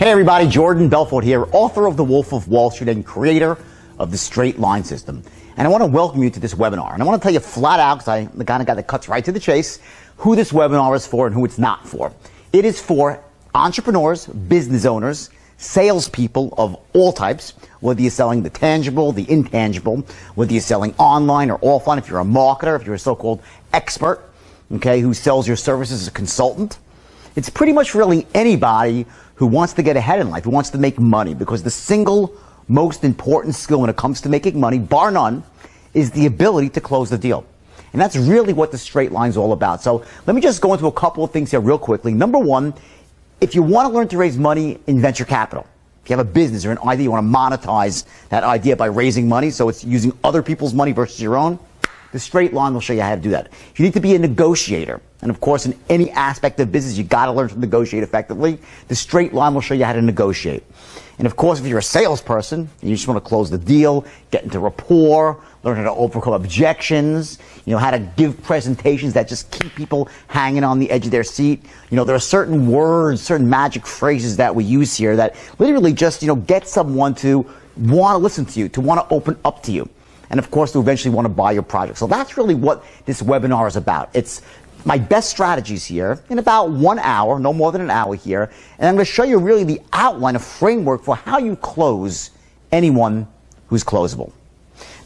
Hey everybody, Jordan Belfort here, author of The Wolf of Wall Street and creator of the Straight Line System. And I want to welcome you to this webinar. And I want to tell you flat out, because I'm the kind of guy that cuts right to the chase, who this webinar is for and who it's not for. It is for entrepreneurs, business owners, salespeople of all types, whether you're selling the tangible, the intangible, whether you're selling online or offline, if you're a marketer, if you're a so-called expert, okay, who sells your services as a consultant. It's pretty much really anybody who wants to get ahead in life, who wants to make money, because the single most important skill when it comes to making money, bar none, is the ability to close the deal. And that's really what the straight line is all about. So let me just go into a couple of things here real quickly. Number one, if you want to learn to raise money in venture capital, if you have a business or an idea, you want to monetize that idea by raising money, so it's using other people's money versus your own, the straight line will show you how to do that. If you need to be a negotiator, and of course in any aspect of business you got to learn to negotiate effectively, the straight line will show you how to negotiate. And of course if you're a salesperson and you just want to close the deal, get into rapport, learn how to overcome objections, you know, how to give presentations that just keep people hanging on the edge of their seat. You know, there are certain words, certain magic phrases that we use here that literally just, you know, get someone to want to listen to you, to want to open up to you. And of course, to eventually want to buy your project. So that's really what this webinar is about. It's my best strategies here in about 1 hour, no more than an hour here. And I'm going to show you really the outline, a framework for how you close anyone who's closable.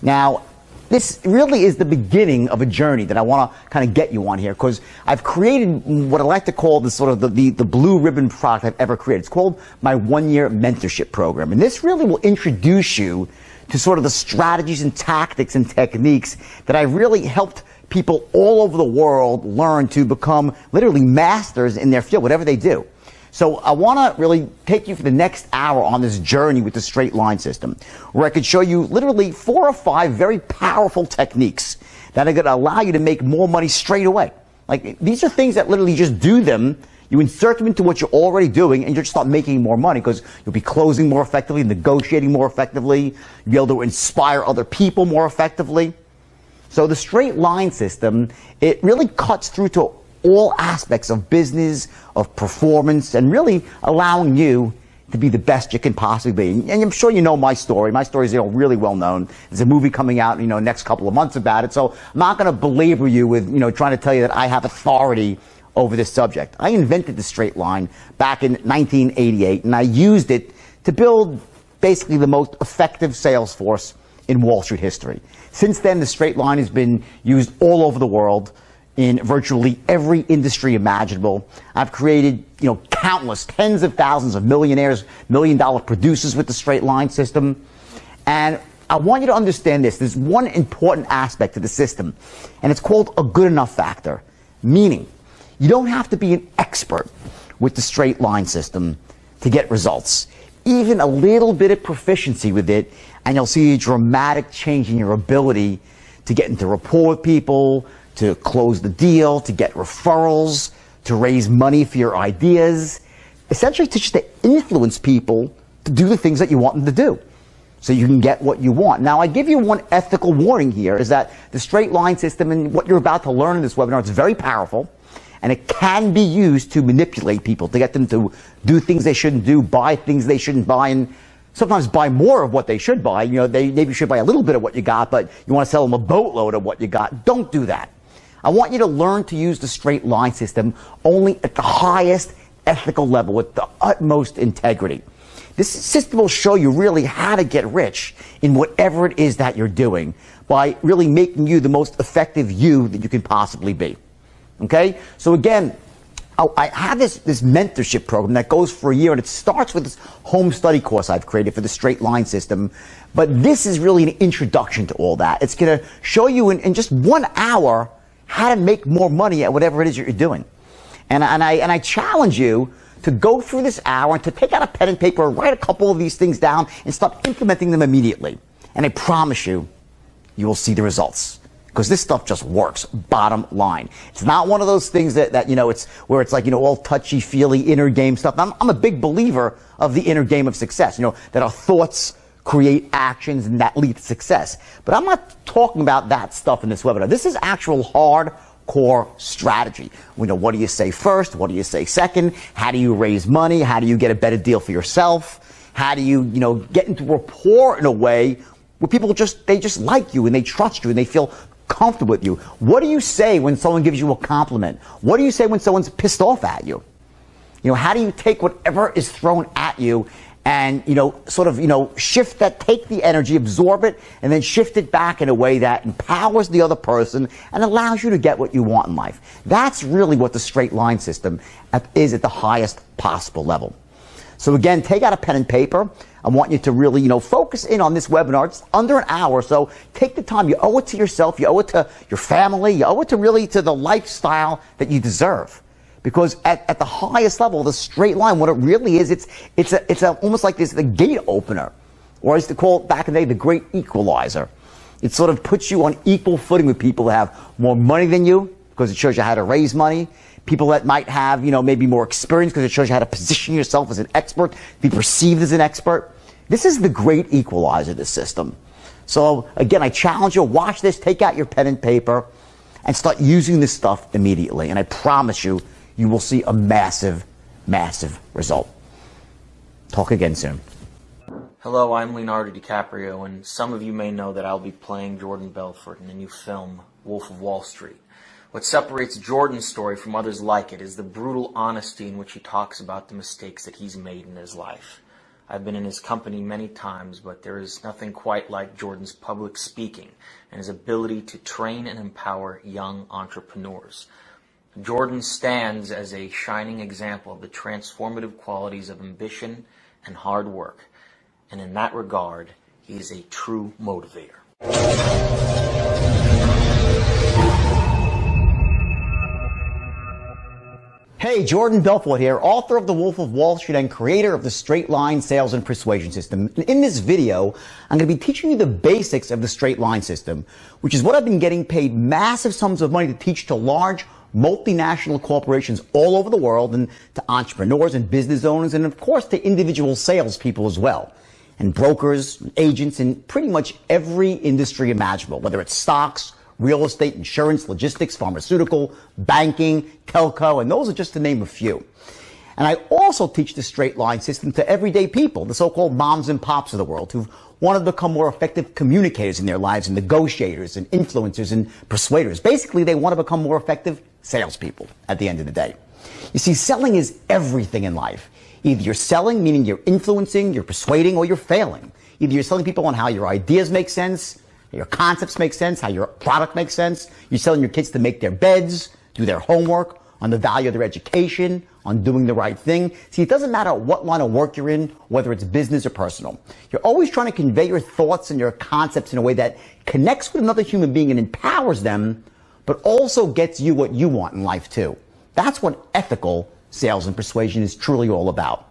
Now, this really is the beginning of a journey that I want to kind of get you on here, because I've created what I like to call the sort of the blue ribbon product I've ever created. It's called my 1-year mentorship program. And this really will introduce you to sort of the strategies and tactics and techniques that I really helped people all over the world learn to become literally masters in their field, whatever they do. So I want to really take you for the next hour on this journey with the straight line system, where I could show you literally 4 or 5 very powerful techniques that are going to allow you to make more money straight away. Like, these are things that literally just do them. You insert them into what you're already doing, and you'll start making more money because you'll be closing more effectively, negotiating more effectively, you'll be able to inspire other people more effectively. So the straight line system, it really cuts through to all aspects of business, of performance, and really allowing you to be the best you can possibly be. And I'm sure you know my story. My story is, you know, really well known. There's a movie coming out, you know, next couple of months about it. So I'm not going to belabor you with, you know, trying to tell you that I have authority over this subject. I invented the straight line back in 1988, and I used it to build basically the most effective sales force in Wall Street history. Since then, the straight line has been used all over the world in virtually every industry imaginable. I've created, you know, countless, tens of thousands of millionaires, million-dollar producers with the straight line system. And I want you to understand this. There's one important aspect to the system, and it's called a good enough factor, meaning you don't have to be an expert with the straight line system to get results. Even a little bit of proficiency with it, and you'll see a dramatic change in your ability to get into rapport with people, to close the deal, to get referrals, to raise money for your ideas, essentially to just to influence people to do the things that you want them to do, so you can get what you want. Now, I give you one ethical warning here, is that the straight line system and what you're about to learn in this webinar is very powerful. And it can be used to manipulate people, to get them to do things they shouldn't do, buy things they shouldn't buy, and sometimes buy more of what they should buy. You know, they maybe should buy a little bit of what you got, but you want to sell them a boatload of what you got. Don't do that. I want you to learn to use the straight line system only at the highest ethical level, with the utmost integrity. This system will show you really how to get rich in whatever it is that you're doing by really making you the most effective you that you can possibly be. Okay? So again, I have this mentorship program that goes for a year, and it starts with this home study course I've created for the straight line system. But this is really an introduction to all that. It's going to show you in just 1 hour how to make more money at whatever it is that you're doing. And I challenge you to go through this hour and to take out a pen and paper, write a couple of these things down, and start implementing them immediately. And I promise you, you will see the results. Because this stuff just works, bottom line. It's not one of those things that you know, it's where it's like, you know, all touchy-feely inner game stuff. I'm a big believer of the inner game of success, you know, that our thoughts create actions and that lead to success. But I'm not talking about that stuff in this webinar. This is actual hard, core strategy. We know, what do you say first? What do you say second? How do you raise money? How do you get a better deal for yourself? How do you, get into rapport in a way where people they just like you and they trust you and they feel comfortable with you? What do you say when someone gives you a compliment? What do you say when someone's pissed off at you? How do you take whatever is thrown at you and, shift that, take the energy, absorb it, and then shift it back in a way that empowers the other person and allows you to get what you want in life? That's really what the straight line system is at the highest possible level. So again, take out a pen and paper. I want you to really, focus in on this webinar. It's under an hour, so take the time. You owe it to yourself. You owe it to your family. You owe it to the lifestyle that you deserve. Because at the highest level, the straight line, what it really is, it's almost like the gate opener, or I used to call it back in the day, the great equalizer. It sort of puts you on equal footing with people that have more money than you, because it shows you how to raise money. People that might have, maybe more experience, because it shows you how to position yourself as an expert, be perceived as an expert. This is the great equalizer, this system. So again, I challenge you, watch this, take out your pen and paper, and start using this stuff immediately. And I promise you, you will see a massive, massive result. Talk again soon. Hello, I'm Leonardo DiCaprio, and some of you may know that I'll be playing Jordan Belfort in the new film, Wolf of Wall Street. What separates Jordan's story from others like it is the brutal honesty in which he talks about the mistakes that he's made in his life. I've been in his company many times, but there is nothing quite like Jordan's public speaking and his ability to train and empower young entrepreneurs. Jordan stands as a shining example of the transformative qualities of ambition and hard work, and in that regard, he is a true motivator. Hey, Jordan Belfort here, author of The Wolf of Wall Street and creator of the Straight Line Sales and Persuasion System. In this video, I'm going to be teaching you the basics of the straight line system, which is what I've been getting paid massive sums of money to teach to large multinational corporations all over the world, and to entrepreneurs and business owners, and of course to individual salespeople as well, and brokers, agents in pretty much every industry imaginable, whether it's stocks, real estate, insurance, logistics, pharmaceutical, banking, telco, and those are just to name a few. And I also teach the straight line system to everyday people, the so-called moms and pops of the world, who've wanted to become more effective communicators in their lives, and negotiators and influencers and persuaders. Basically, they want to become more effective salespeople at the end of the day. You see, selling is everything in life. Either you're selling, meaning you're influencing, you're persuading, or you're failing. Either you're selling people on how your ideas make sense, your concepts make sense, how your product makes sense. You're selling your kids to make their beds, do their homework, on the value of their education, on doing the right thing. See, it doesn't matter what line of work you're in, whether it's business or personal. You're always trying to convey your thoughts and your concepts in a way that connects with another human being and empowers them, but also gets you what you want in life too. That's what ethical sales and persuasion is truly all about.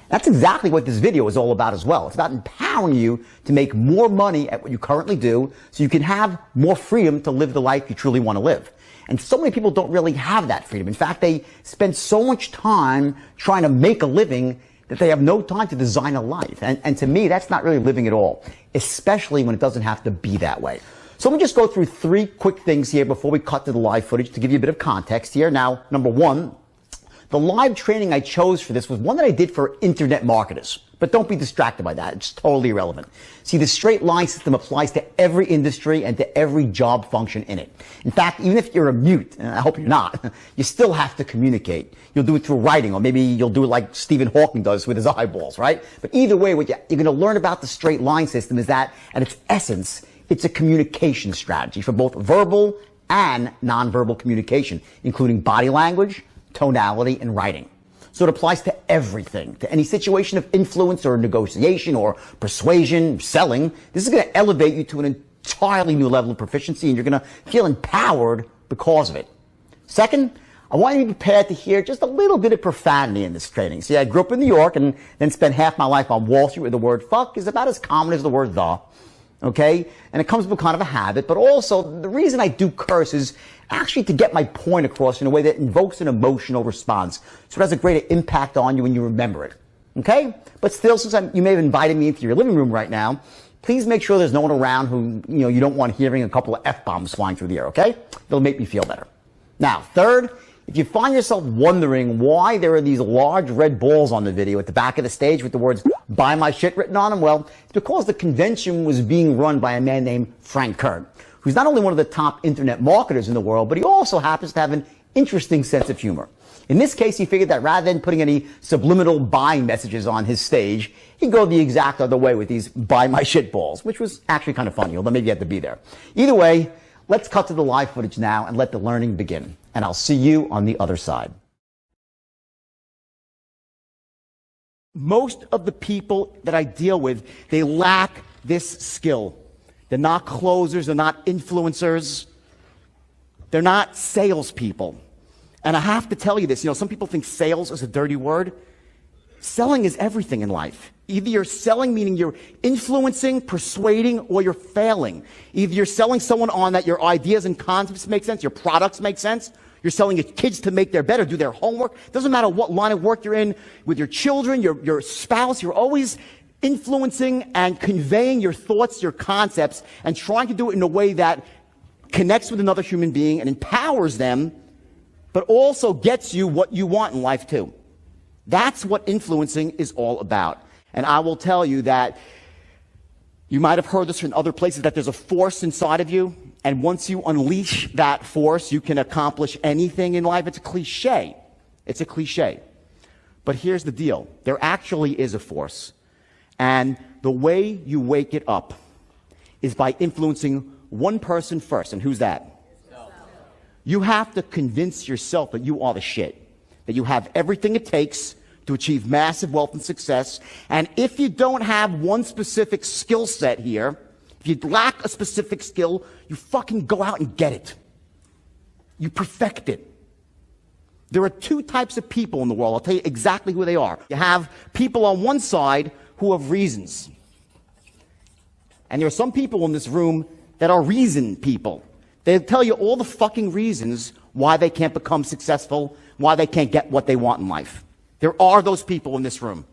That's exactly what this video is all about as well. It's about empowering you to make more money at what you currently do so you can have more freedom to live the life you truly want to live. And so many people don't really have that freedom. In fact, they spend so much time trying to make a living that they have no time to design a life. And to me, that's not really living at all, especially when it doesn't have to be that way. So let me just go through 3 quick things here before we cut to the live footage to give you a bit of context here. Now, number 1, the live training I chose for this was one that I did for internet marketers. But don't be distracted by that. It's totally irrelevant. See, the straight line system applies to every industry and to every job function in it. In fact, even if you're a mute, and I hope you're not, you still have to communicate. You'll do it through writing, or maybe you'll do it like Stephen Hawking does with his eyeballs, right? But either way, what you're going to learn about the straight line system is that, at its essence, it's a communication strategy for both verbal and nonverbal communication, including body language, tonality, and writing. So it applies to everything, to any situation of influence or negotiation or persuasion, selling. This is going to elevate you to an entirely new level of proficiency, and you're going to feel empowered because of it. Second, I want you to be prepared to hear just a little bit of profanity in this training. See, I grew up in New York and then spent half my life on Wall Street, where the word fuck is about as common as the word the. Okay? And it comes with kind of a habit, but also the reason I do curse is actually to get my point across in a way that invokes an emotional response, so it has a greater impact on you when you remember it. Okay? But still, since you may have invited me into your living room right now, please make sure there's no one around who you don't want hearing a couple of F-bombs flying through the air, okay? It'll make me feel better. Now, third, if you find yourself wondering why there are these large red balls on the video at the back of the stage with the words, "Buy my shit" written on them, well, it's because the convention was being run by a man named Frank Kern, who's not only one of the top internet marketers in the world, but he also happens to have an interesting sense of humor. In this case, he figured that rather than putting any subliminal buying messages on his stage, he'd go the exact other way with these "buy my shit" balls, which was actually kind of funny, although maybe you had to be there. Either way, let's cut to the live footage now and let the learning begin. And I'll see you on the other side. Most of the people that I deal with, they lack this skill. They're not closers, they're not influencers, they're not salespeople. And I have to tell you this, some people think sales is a dirty word. Selling is everything in life. Either you're selling, meaning you're influencing, persuading, or you're failing. Either you're selling someone on that your ideas and concepts make sense, your products make sense. You're selling your kids to make their better, do their homework. Doesn't matter what line of work you're in with your children, your spouse, you're always influencing and conveying your thoughts, your concepts, and trying to do it in a way that connects with another human being and empowers them, but also gets you what you want in life too. That's what influencing is all about. And I will tell you that you might have heard this from other places, that there's a force inside of you, and once you unleash that force, you can accomplish anything in life. It's a cliche. It's a cliche. But here's the deal. There actually is a force. And the way you wake it up is by influencing one person first. And who's that? You have to convince yourself that you are the shit, that you have everything it takes to achieve massive wealth and success. And if you don't have one specific skill set here, if you lack a specific skill, you fucking go out and get it. You perfect it. There are two types of people in the world. I'll tell you exactly who they are. You have people on one side who have reasons. And there are some people in this room that are reason people. They tell you all the fucking reasons why they can't become successful, why they can't get what they want in life. There are those people in this room.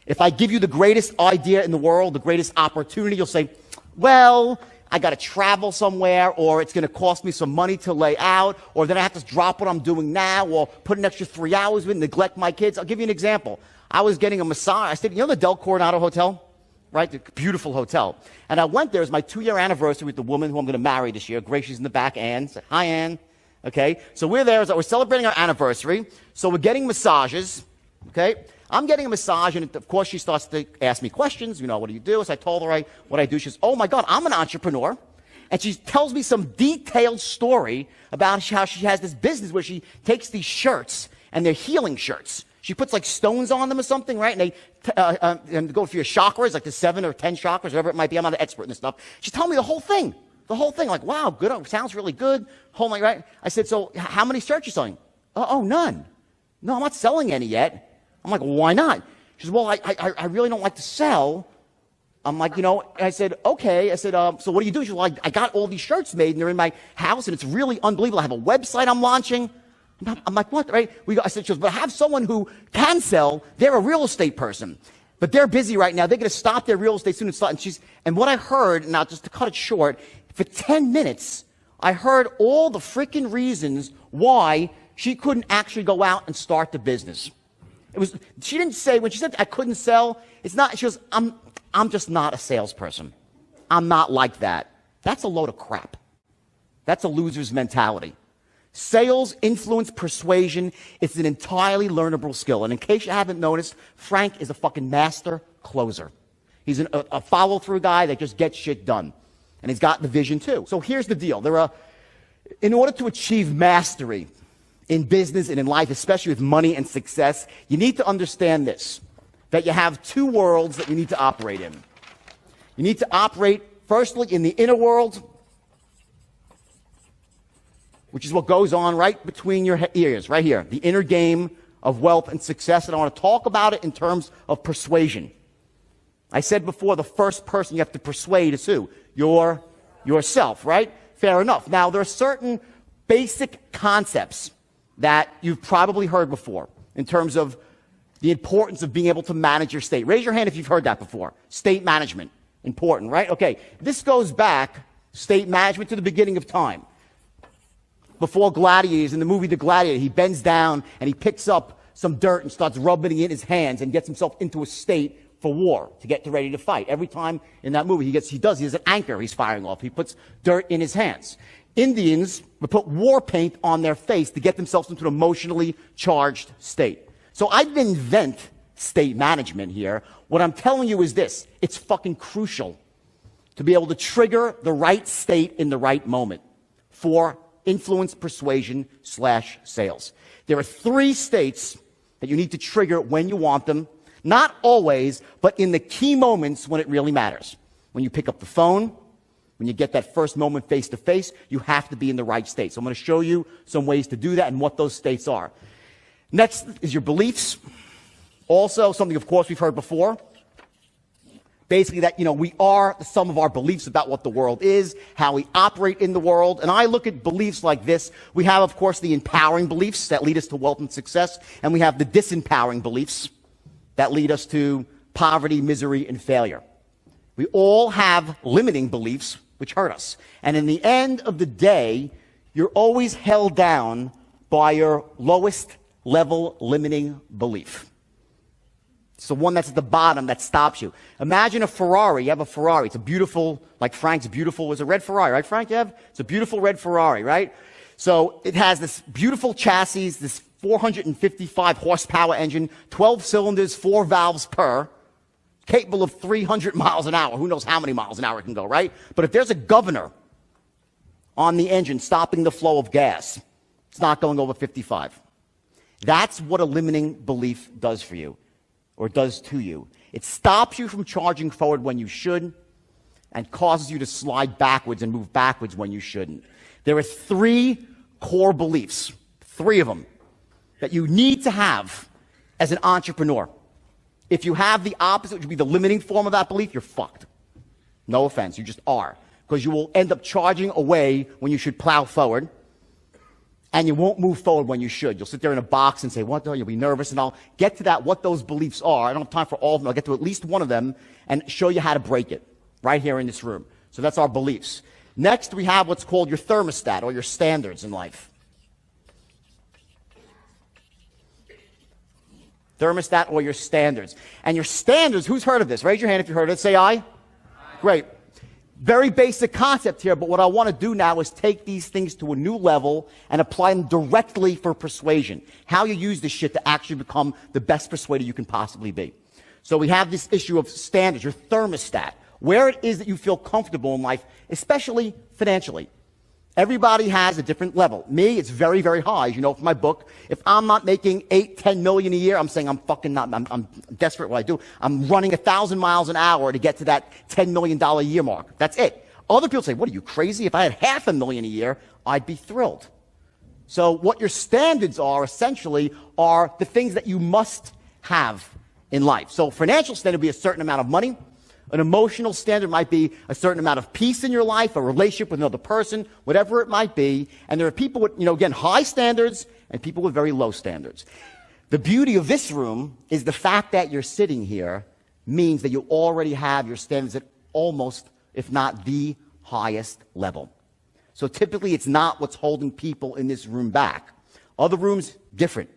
If I give you the greatest idea in the world, the greatest opportunity, you'll say, well, I got to travel somewhere, or it's going to cost me some money to lay out, or then I have to drop what I'm doing now, or put an extra 3 hours with, neglect my kids. I'll give you an example. I was getting a massage. I stayed, the Del Coronado Hotel? Right? The beautiful hotel. And I went there. It was my 2-year anniversary with the woman who I'm going to marry this year. Grace, she's in the back. Ann. Say, hi, Ann. Okay? So we're there. We're celebrating our anniversary. So we're getting massages. Okay? I'm getting a massage, and of course she starts to ask me questions. What do you do? So I told her what I do. She says, oh my God, I'm an entrepreneur. And she tells me some detailed story about how she has this business where she takes these shirts, and they're healing shirts. She puts like stones on them or something, right? And they and go for your chakras, like the 7 or 10 chakras, whatever it might be. I'm not an expert in this stuff. She's telling me the whole thing. Like, wow, good. Sounds really good. Whole thing, right? I said, so how many shirts are you selling? Oh, none. No, I'm not selling any yet. I'm like, well, why not? She says, well, I really don't like to sell. I'm like, I said, okay. I said, so what do you do? She said, well, I got all these shirts made, and they're in my house, and it's really unbelievable. I have a website I'm launching. I'm like, what, right? I said, she goes, but I have someone who can sell. They're a real estate person, but they're busy right now. They're going to stop their real estate soon and start. And what I heard, now just to cut it short, for 10 minutes, I heard all the freaking reasons why she couldn't actually go out and start the business. She didn't say, when she said I couldn't sell, she goes, I'm just not a salesperson. I'm not like that. That's a load of crap. That's a loser's mentality. Sales, influence, persuasion, it's an entirely learnable skill. And in case you haven't noticed, Frank is a fucking master closer. He's a follow-through guy that just gets shit done. And he's got the vision too. So here's the deal. In order to achieve mastery in business and in life, especially with money and success, you need to understand this, that you have two worlds that you need to operate in. You need to operate, firstly, in the inner world, which is what goes on right between your ears, right here, the inner game of wealth and success. And I want to talk about it in terms of persuasion. I said before, the first person you have to persuade is who? Yourself, right? Fair enough. Now, there are certain basic concepts that you've probably heard before in terms of the importance of being able to manage your state. Raise your hand if you've heard that before. State management. Important, right? Okay. This goes back, state management, to the beginning of time. before gladiators, in the movie The Gladiator, he bends down and he picks up some dirt and starts rubbing it in his hands and gets himself into a state for war, to get ready to fight. Every time in that movie he has an anchor he's firing off. He puts dirt in his hands. Indians would put war paint on their face to get themselves into an emotionally charged state. So I didn't invent state management here. What I'm telling you is this: it's fucking crucial to be able to trigger the right state in the right moment for influence, persuasion / sales. There are 3 states that you need to trigger when you want them. Not always, but in the key moments when it really matters. When you pick up the phone, when you get that first moment face to face, you have to be in the right state. So I'm going to show you some ways to do that and what those states are. Next is your beliefs. Also, something, of course, we've heard before. Basically that, we are the sum of our beliefs about what the world is, how we operate in the world. And I look at beliefs like this. We have, of course, the empowering beliefs that lead us to wealth and success. And we have the disempowering beliefs that lead us to poverty, misery, and failure. We all have limiting beliefs which hurt us. And in the end of the day, you're always held down by your lowest level limiting belief. It's the one that's at the bottom that stops you. Imagine a Ferrari. You have a Ferrari. It's a beautiful, like Frank's beautiful, it's a red Ferrari, right, Frank? It's a beautiful red Ferrari, right? So it has this beautiful chassis, this 455 horsepower engine, 12 cylinders, 4 valves per, capable of 300 miles an hour. Who knows how many miles an hour it can go, right? But if there's a governor on the engine stopping the flow of gas, it's not going over 55. That's what a limiting belief does for you, or does to you. It stops you from charging forward when you should, and causes you to slide backwards and move backwards when you shouldn't. There are 3 core beliefs, 3 of them, that you need to have as an entrepreneur. If you have the opposite, which would be the limiting form of that belief, you're fucked. No offense, you just are. Because you will end up charging away when you should plow forward, and you won't move forward when you should. You'll sit there in a box and say, what the hell? You'll be nervous, and I'll get to that, what those beliefs are. I don't have time for all of them. I'll get to at least one of them and show you how to break it right here in this room. So that's our beliefs. Next, we have what's called your thermostat, or your standards in life. Thermostat or your standards. And your standards, who's heard of this? Raise your hand if you heard of it. Say aye. Aye. Great. Very basic concept here, but what I want to do now is take these things to a new level and apply them directly for persuasion. How you use this shit to actually become the best persuader you can possibly be. So we have this issue of standards, your thermostat, where it is that you feel comfortable in life, especially financially. Everybody has a different level. Me, it's very, very high. As you know from my book, if I'm not making 8, 10 million a year, I'm saying I'm fucking not, I'm desperate what I do. I'm running 1,000 miles an hour to get to that $10 million a year mark. That's it. Other people say, what are you, crazy? If I had $500,000 a year, I'd be thrilled. So what your standards are, essentially, are the things that you must have in life. So financial standard would be a certain amount of money. An emotional standard might be a certain amount of peace in your life, a relationship with another person, whatever it might be. And there are people with, again, high standards and people with very low standards. The beauty of this room is the fact that you're sitting here means that you already have your standards at almost, if not the highest level. So typically it's not what's holding people in this room back. Other rooms, different.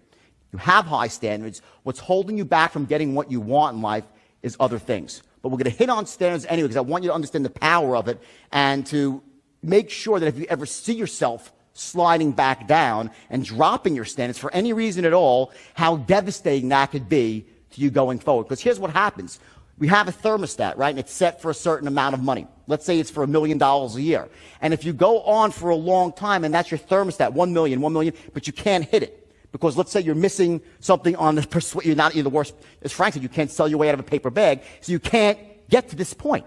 You have high standards. What's holding you back from getting what you want in life is other things. But we're going to hit on standards anyway because I want you to understand the power of it and to make sure that if you ever see yourself sliding back down and dropping your standards for any reason at all, how devastating that could be to you going forward. Because here's what happens. We have a thermostat, right? And it's set for a certain amount of money. Let's say it's for $1 million a year. And if you go on for a long time and that's your thermostat, 1 million, but you can't hit it. Because let's say you're missing something on the you're the worst. As Frank said, you can't sell your way out of a paper bag, so you can't get to this point.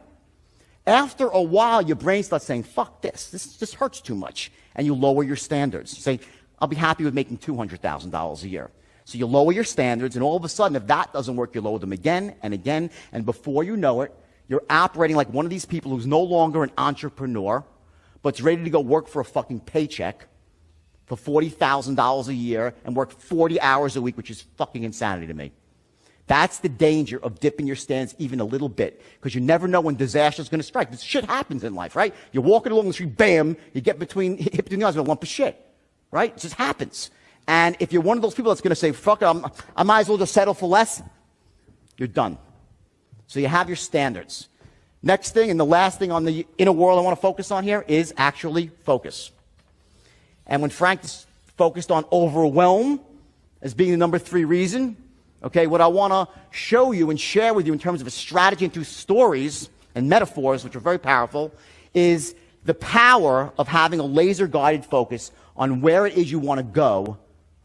After a while, your brain starts saying, fuck this. This just hurts too much. And you lower your standards. You say, I'll be happy with making $200,000 a year. So you lower your standards, and all of a sudden, if that doesn't work, you lower them again and again. And before you know it, you're operating like one of these people who's no longer an entrepreneur, but's ready to go work for a fucking paycheck for $40,000 a year and work 40 hours a week, which is fucking insanity to me. That's the danger of dipping your standards even a little bit, because you never know when disaster is going to strike. This shit happens in life, right? You're walking along the street, bam, you get hit between the eyes with a lump of shit. right? It just happens. And if you're one of those people that's going to say, fuck it, I might as well just settle for less, you're done. So you have your standards. Next thing, and the last thing on the inner world I want to focus on here is actually focus. And when Frank is focused on overwhelm as being the number 3 reason, okay, what I want to show you and share with you in terms of a strategy and through stories and metaphors, which are very powerful, is the power of having a laser-guided focus on where it is you want to go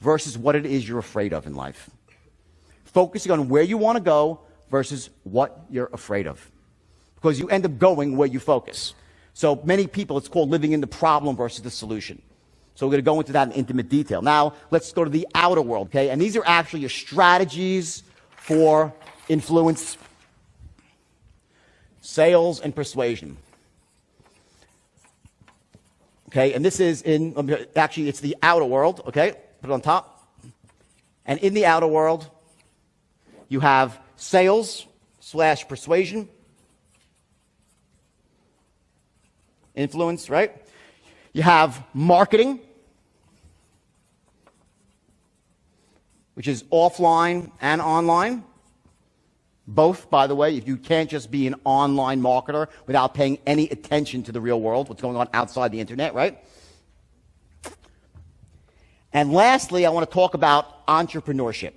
versus what it is you're afraid of in life. Focusing on where you want to go versus what you're afraid of. Because you end up going where you focus. So many people, it's called living in the problem versus the solution. So we're going to go into that in intimate detail. Now, let's go to the outer world, okay? And these are actually your strategies for influence, sales, and persuasion. Okay, and this is actually, it's the outer world, okay? Put it on top. And in the outer world, you have sales/persuasion, influence, right? You have marketing, which is offline and online. Both, by the way, if you can't just be an online marketer without paying any attention to the real world, what's going on outside the internet, right? And lastly, I want to talk about entrepreneurship.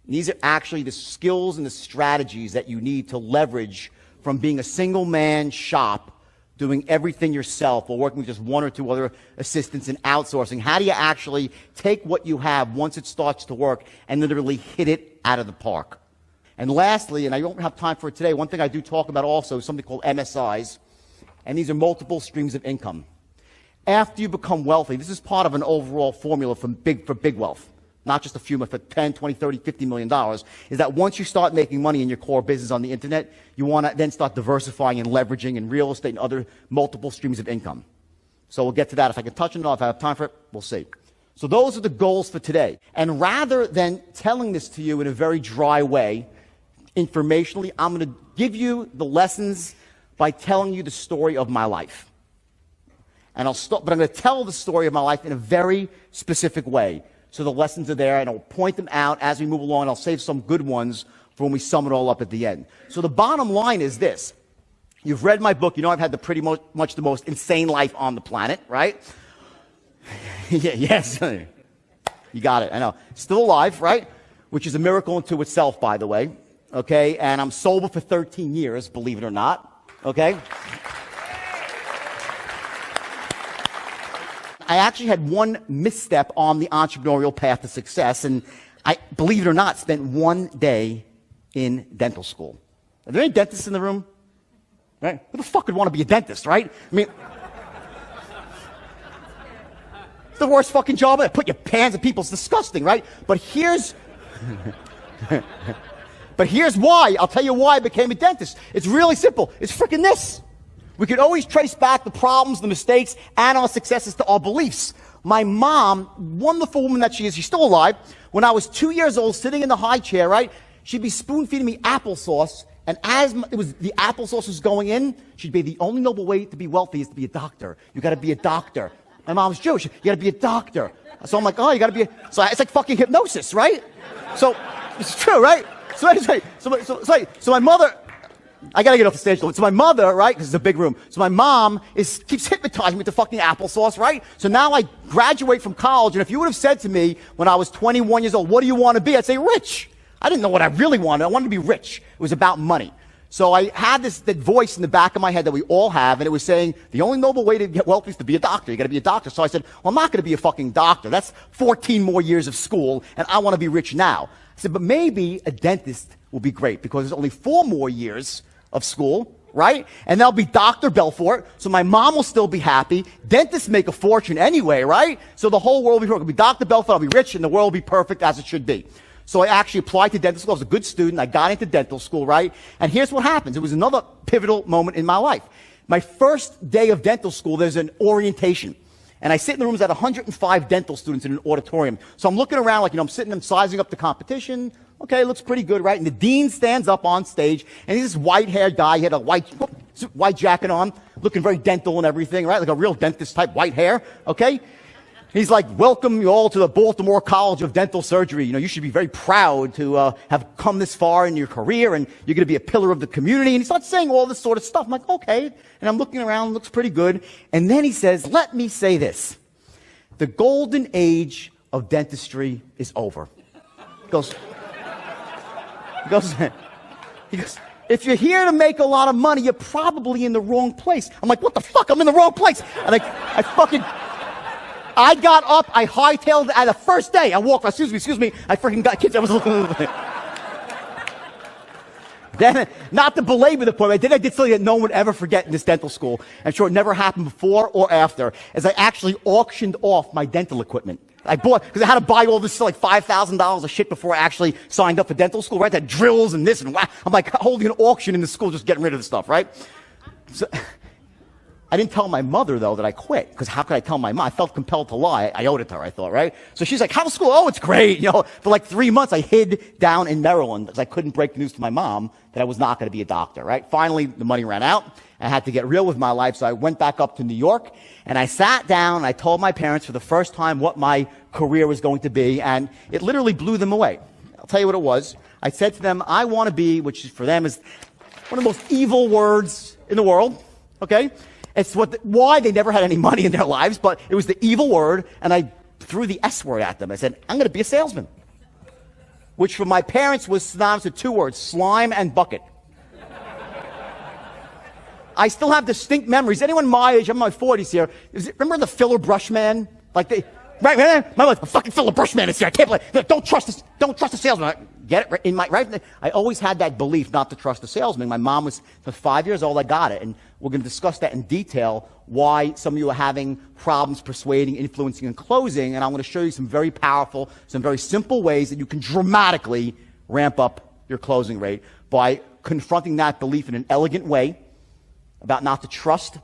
These are actually the skills and the strategies that you need to leverage from being a single-man shop, doing everything yourself, or working with just 1 or 2 other assistants and outsourcing. How do you actually take what you have once it starts to work and literally hit it out of the park? And lastly, and I don't have time for it today, one thing I do talk about also is something called MSIs, and these are multiple streams of income. After you become wealthy, this is part of an overall formula for big wealth. Not just a few, but for 10, 20, 30, $50 million, is that once you start making money in your core business on the internet, you want to then start diversifying and leveraging in real estate and other multiple streams of income. So we'll get to that. If I can touch on it, if I have time for it, we'll see. So those are the goals for today. And rather than telling this to you in a very dry way, informationally, I'm going to give you the lessons by telling you the story of my life. And but I'm going to tell the story of my life in a very specific way. So the lessons are there, and I'll point them out as we move along, and I'll save some good ones for when we sum it all up at the end. So the bottom line is this. You've read my book. You know I've had pretty much the most insane life on the planet, right? Yes. You got it. I know. Still alive, right? Which is a miracle unto itself, by the way. Okay? And I'm sober for 13 years, believe it or not. Okay? I actually had one misstep on the entrepreneurial path to success, and I, believe it or not, spent 1 day in dental school. Are there any dentists in the room? Right? Who the fuck would want to be a dentist, right? I mean, it's the worst fucking job. Put your hands in people. It's disgusting, right? But here's why. I'll tell you why I became a dentist. It's really simple. It's freaking this. We could always trace back the problems, the mistakes, and our successes to our beliefs. My mom, wonderful woman that she is, she's still alive. When I was 2 years old, sitting in the high chair, right, she'd be spoon-feeding me applesauce, and as the applesauce was going in, she'd be, the only noble way to be wealthy is to be a doctor. You got to be a doctor. My mom's Jewish. You got to be a doctor. So I'm like, oh, you got to be a... So it's like fucking hypnosis, right? So it's true, right? So anyway, so my mother... I gotta get off the stage. So my mother, right, because it's a big room. So my mom keeps hypnotizing me with the fucking applesauce, right? So now I graduate from college, and if you would have said to me when I was 21 years old, what do you want to be? I'd say rich. I didn't know what I really wanted. I wanted to be rich. It was about money. So I had that voice in the back of my head that we all have, and it was saying, the only noble way to get wealthy is to be a doctor. You gotta be a doctor. So I said, well, I'm not gonna be a fucking doctor. That's 14 more years of school, and I want to be rich now. I said, but maybe a dentist will be great, because there's only 4 more years of school, right? And that'll be Dr. Belfort, so my mom will still be happy. Dentists make a fortune anyway, right? So the whole world will be perfect. It'll be Dr. Belfort, I'll be rich, and the world will be perfect as it should be. So I actually applied to dental school. I was a good student. I got into dental school, right? And here's what happens. It was another pivotal moment in my life. My first day of dental school, there's an orientation. And I sit in the rooms at 105 dental students in an auditorium. So I'm looking around like, I'm sitting, I'm sizing up the competition. Okay, looks pretty good, right? And the dean stands up on stage, and he's this white-haired guy. He had a white jacket on, looking very dental and everything, right? Like a real dentist type, white hair, okay? He's like, welcome you all to the Baltimore College of Dental Surgery. You should be very proud to have come this far in your career, and you're going to be a pillar of the community. And he starts saying all this sort of stuff. I'm like, okay. And I'm looking around, looks pretty good. And then he says, let me say this. The golden age of dentistry is over. He goes, if you're here to make a lot of money, you're probably in the wrong place. I'm like, what the fuck? I'm in the wrong place. And I got up, I hightailed at the first day. I walked, excuse me, I freaking got kids. I was looking. Then, not to belabor the point, then I did something that no one would ever forget in this dental school. I'm sure it never happened before or after, as I actually auctioned off my dental equipment. I bought, because I had to buy all this like $5,000 of shit before I actually signed up for dental school, right? That drills and this and wow. I'm like holding an auction in the school, just getting rid of the stuff, right? So, I didn't tell my mother, though, that I quit, because how could I tell my mom? I felt compelled to lie. I owed it to her, I thought, right? So she's like, how's school? Oh, it's great. For like 3 months, I hid down in Maryland because I couldn't break the news to my mom that I was not going to be a doctor, right? Finally, the money ran out. I had to get real with my life, so I went back up to New York, and I sat down, and I told my parents for the first time what my career was going to be, and it literally blew them away. I'll tell you what it was. I said to them, I want to be, which for them is one of the most evil words in the world, okay? It's why they never had any money in their lives, but it was the evil word, and I threw the S word at them. I said, I'm going to be a salesman, which for my parents was synonymous with 2 words, slime and bucket. I still have distinct memories. Anyone my age, I'm in my 40s here, remember the filler brush man? Right, my wife, a fucking filler brush man is here. I can't believe, don't trust the salesman. Get it? Right? I always had that belief not to trust the salesman. My mom was 5 years old, I got it. And we're going to discuss that in detail, why some of you are having problems persuading, influencing, and closing. And I'm going to show you some very powerful, some very simple ways that you can dramatically ramp up your closing rate by confronting that belief in an elegant way about not to trust,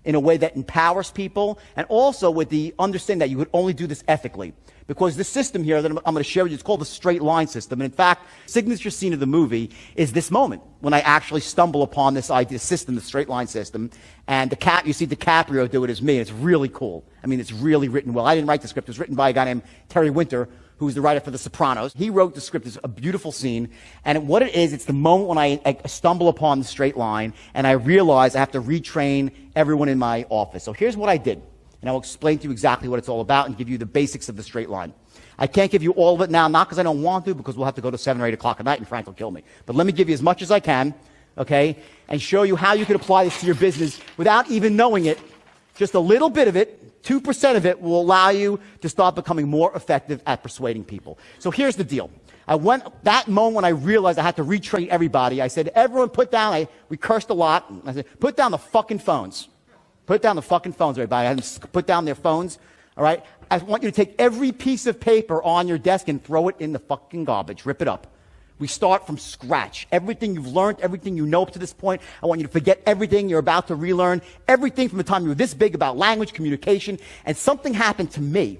in a way that empowers people, and also with the understanding that you would only do this ethically. Because this system here that I'm going to share with you, it's called the straight line system. And in fact, signature scene of the movie is this moment when I actually stumble upon this idea, system, the straight line system. And you see DiCaprio do it as me. And it's really cool. I mean, it's really written well. I didn't write the script. It was written by a guy named Terry Winter, who's the writer for The Sopranos. He wrote the script. It's a beautiful scene. And what it is, it's the moment when I stumble upon the straight line and I realize I have to retrain everyone in my office. So here's what I did. And I'll explain to you exactly what it's all about and give you the basics of the straight line. I can't give you all of it now, not because I don't want to, because we'll have to go to 7 or 8 o'clock at night and Frank will kill me. But let me give you as much as I can, okay, and show you how you can apply this to your business without even knowing it. Just a little bit of it, 2% of it, will allow you to start becoming more effective at persuading people. So here's the deal. That moment when I realized I had to retrain everybody, I said, everyone put down, we cursed a lot. I said, put down the fucking phones. Put down the fucking phones, everybody. I had them put down their phones, all right? I want you to take every piece of paper on your desk and throw it in the fucking garbage. Rip it up. We start from scratch. Everything you've learned, everything you know up to this point, I want you to forget everything you're about to relearn, everything from the time you were this big about language, communication, and something happened to me.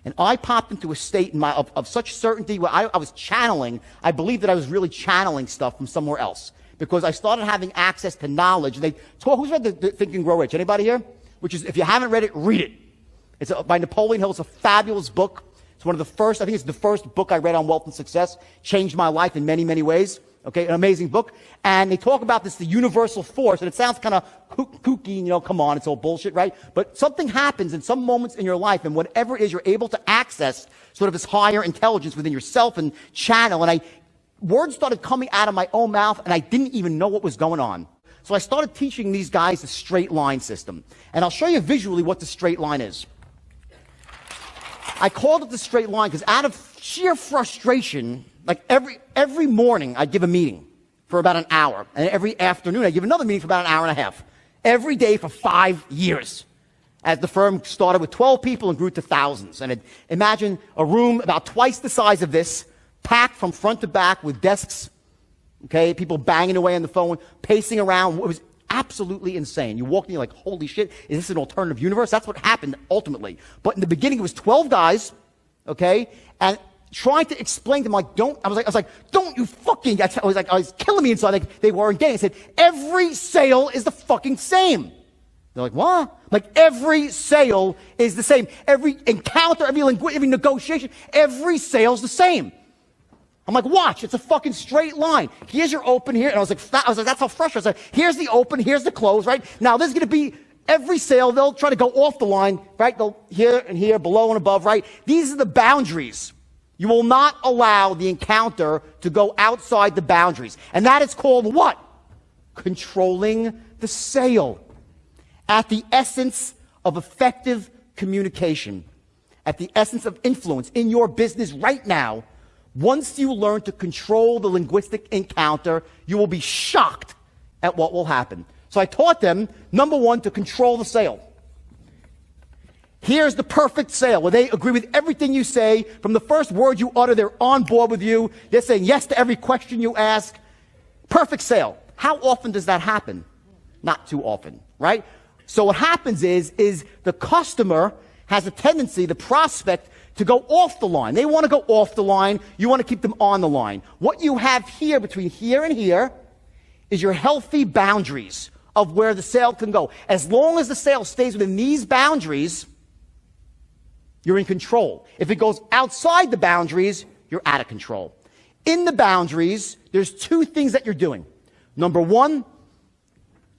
And I popped into a state of such certainty where I was channeling. I believed that I was really channeling stuff from somewhere else, because I started having access to knowledge. Who's read the Think and Grow Rich? Anybody here? Which is, if you haven't read it, read it. It's by Napoleon Hill. It's a fabulous book. It's one of the first, I think it's the first book I read on wealth and success. Changed my life in many, many ways. Okay, an amazing book. And they talk about this, the universal force, and it sounds kind of kooky, come on, it's all bullshit, right? But something happens in some moments in your life, and whatever it is, you're able to access sort of this higher intelligence within yourself and channel. And words started coming out of my own mouth, and I didn't even know what was going on. So I started teaching these guys the straight line system. And I'll show you visually what the straight line is. I called it the straight line because out of sheer frustration, like every morning I'd give a meeting for about an hour. And every afternoon I'd give another meeting for about an hour and a half. Every day for 5 years. As the firm started with 12 people and grew to thousands. And imagine a room about twice the size of this, packed from front to back with desks, okay, people banging away on the phone, pacing around. It was absolutely insane. You walk in, you're like, holy shit, is this an alternative universe? That's what happened ultimately. But in the beginning, it was 12 guys, okay, and trying to explain to them, like, I was like, don't you fucking, I was killing me inside. Like, they weren't getting it. I said, every sale is the fucking same. They're like, what? Like, every sale is the same. Every encounter, every negotiation, every sale's the same. I'm like, watch, it's a fucking straight line. Here's your open here. And I was like, that's how frustrating. I was like, here's the open, here's the close, right? Now, this is going to be every sale. They'll try to go off the line, right? They'll here and here, below and above, right? These are the boundaries. You will not allow the encounter to go outside the boundaries. And that is called what? Controlling the sale. At the essence of effective communication, at the essence of influence in your business right now, once you learn to control the linguistic encounter, you will be shocked at what will happen. So I taught them, number one, to control the sale. Here's the perfect sale where they agree with everything you say. From the first word you utter, they're on board with you. They're saying yes to every question you ask. Perfect sale. How often does that happen? Not too often, right? So what happens is the customer has a tendency, the prospect, to go off the line. They want to go off the line. You want to keep them on the line. What you have here, between here and here, is your healthy boundaries of where the sale can go. As long as the sale stays within these boundaries, you're in control. If it goes outside the boundaries, you're out of control. In the boundaries, there's two things that you're doing. Number one,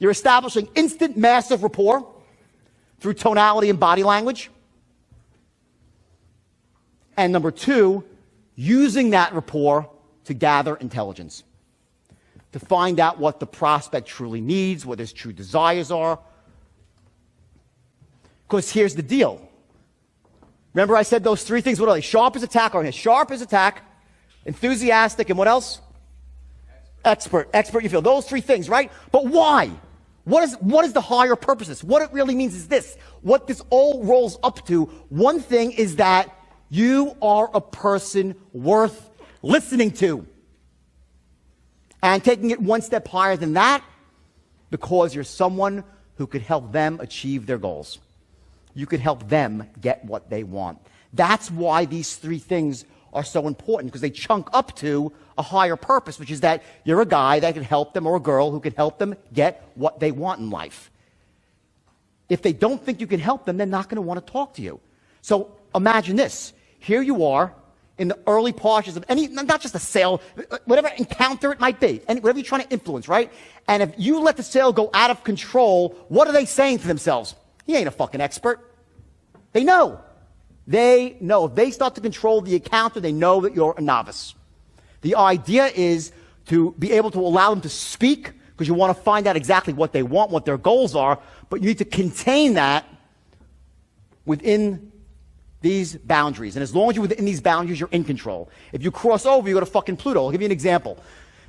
you're establishing instant massive rapport through tonality and body language. And number two, using that rapport to gather intelligence, to find out what the prospect truly needs, what his true desires are. Because here's the deal. Remember I said those three things, what are they? Sharp as attack, or sharp as attack, enthusiastic, and what else? Expert, you feel. Those three things, right? But why? What is the higher purposes? What it really means is this. What this all rolls up to, one thing is that you are a person worth listening to. And taking it one step higher than that, because you're someone who could help them achieve their goals. You could help them get what they want. That's why these three things are so important, because they chunk up to a higher purpose, which is that you're a guy that can help them, or a girl who can help them get what they want in life. If they don't think you can help them, they're not going to want to talk to you. So imagine this. Here you are in the early portions of any, not just a sale, whatever encounter it might be, and whatever you're trying to influence, right? And if you let the sale go out of control, what are they saying to themselves? He ain't a fucking expert. They know. They know. If they start to control the encounter, they know that you're a novice. The idea is to be able to allow them to speak, because you want to find out exactly what they want, what their goals are, but you need to contain that within these boundaries. And as long as you're within these boundaries, you're in control. If you cross over, you go to fucking Pluto. I'll give you an example.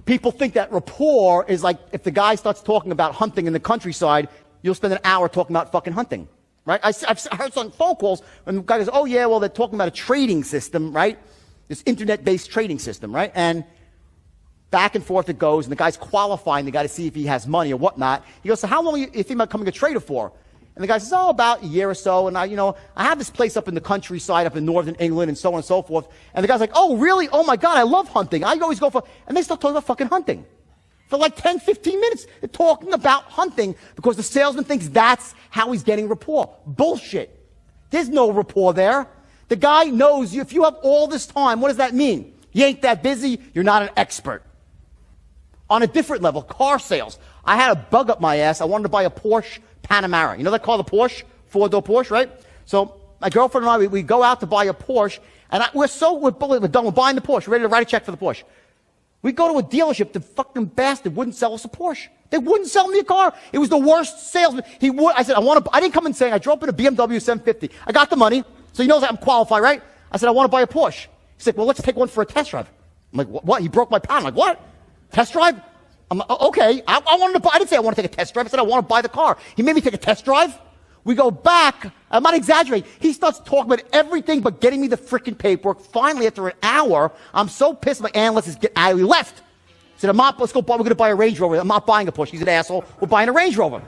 People think that rapport is like if the guy starts talking about hunting in the countryside, you'll spend an hour talking about fucking hunting, right? I've heard some phone calls when the guy goes, oh yeah, well, they're talking about a trading system, right? This internet-based trading system, right? And back and forth it goes, and the guy's qualifying the guy to see if he has money or whatnot. He goes, so how long are you think about becoming a trader for? And the guy says, oh, about a year or so, and I have this place up in the countryside, up in northern England, and so on and so forth. And the guy's like, oh, really? Oh, my God, I love hunting. I always go for, and they start talking about fucking hunting. For like 10, 15 minutes, they're talking about hunting because the salesman thinks that's how he's getting rapport. Bullshit. There's no rapport there. The guy knows you. If you have all this time, what does that mean? You ain't that busy. You're not an expert. On a different level, car sales. I had a bug up my ass. I wanted to buy a Porsche Panamera. You know that car, the Porsche? Four-door Porsche, right? So my girlfriend and I, we go out to buy a Porsche, and we're done. We're buying the Porsche. We're ready to write a check for the Porsche. We go to a dealership. The fucking bastard wouldn't sell us a Porsche. They wouldn't sell me a car. It was the worst salesman. I said, I didn't come in saying, I drove in a BMW 750. I got the money, so he knows I'm qualified, right? I said, I want to buy a Porsche. He said, well, let's take one for a test drive. I'm like, what? He broke my pound. I'm like, what? Test drive? I'm like, okay. I wanted to buy, I didn't say I want to take a test drive. I said I want to buy the car. He made me take a test drive. We go back. I'm not exaggerating. He starts talking about everything but getting me the freaking paperwork. Finally, after an hour, I'm so pissed. My analyst is getting out. We left. said, let's go, we're going to buy a Range Rover. I'm not buying a Porsche. He's an asshole. We're buying a Range Rover.